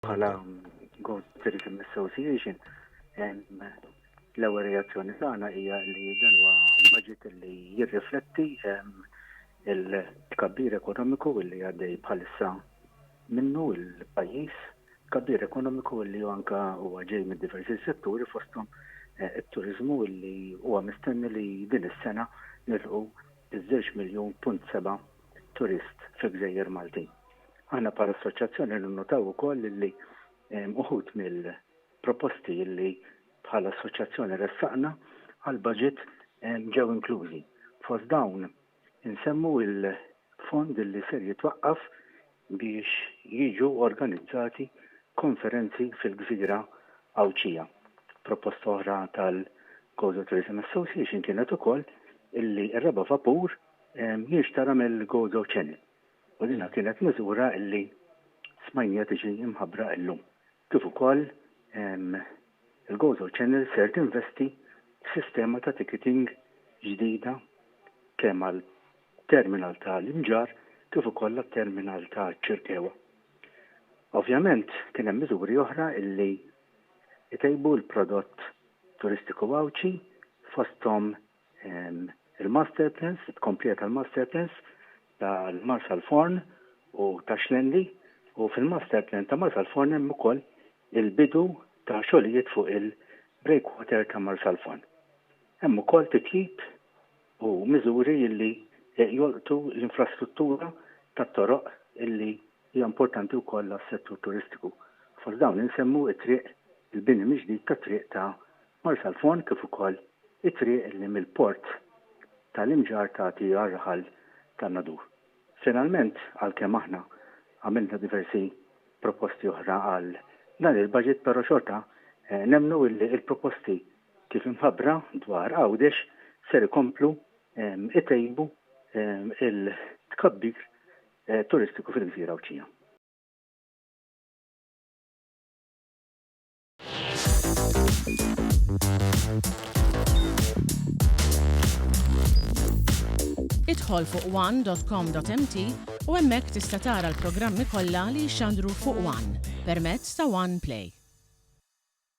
bħala Go Tourism Association, l-ewwel reazzjoni tagħna hija li dan huwa budget li jirrifletti il-tkabbir ekonomiku li għaddej bħalissa minnu il-pajjiż, tkabbir ekonomiku li anke huwa ġej minn diversi setturi fosthom it-turiżmu li huwa mistenni li din is-sena nilqu 2.7 miljun turist fil-Gżejjer Maltin. Aħna bħala assoċjazzjoni nnotaw ukoll li uħud mill-proposti li bħala assoċjazzjoni ressaqna għal budget ġew inklużi. Fost dawn insemmu il-fond li ser jitwaqqaf biex jiġu organizzati konferenzi fil-Gżira Awċija. Proposta oħra tal-Go Tourism Association kienet ukoll illi r-raba vapur jinxtara mill-Gozo Channel. U dina kienet miżura illi smajnija tiġi imħabbra illum. Kif ukoll il-Gozo Channel ser tinvesti f'sistema ta' ticketing ġdida kemm għal terminal tal-Imġar kif ukoll għat-terminal ta' Ċirkewa. Ovvjament kien hemm miżuri oħra illi jtejbu l-prodott turistiku Awċi fosthom il-master plans, tkompleta l-master plans tal-Marsal Forn u ta' Xlendi u fil-master plan ta' Marsal Forn hemm ukoll il-bidu ta' xogħlijiet fuq il-breakwater ta' Marsal Forn. Hemm ukoll titjib u miżuri illi jolqtu l-infrastruttura tat-toroq illi hija importanti wkoll għas-settur turistiku. Fost dawn insemmu it-triq il-bini miġdid tat-triq ta' Marsal Forn kif ukoll it-triq illi mill-port tal-Imġar tagħti għar-raħal tan-Nadur. Finalment, għalkemm aħna għamilna diversi proposti oħra għal dan il-budget, però xorta nemnu il-proposti kif imħabbra dwar Għawdex ser ikomplu itejbu il-tkabbir turistiku fil-Gżira Awċija. Idħol fuq one.com.mt u hemmhekk tista' tara l-programmi kollha li jxandru fuq One permezz ta' One Play.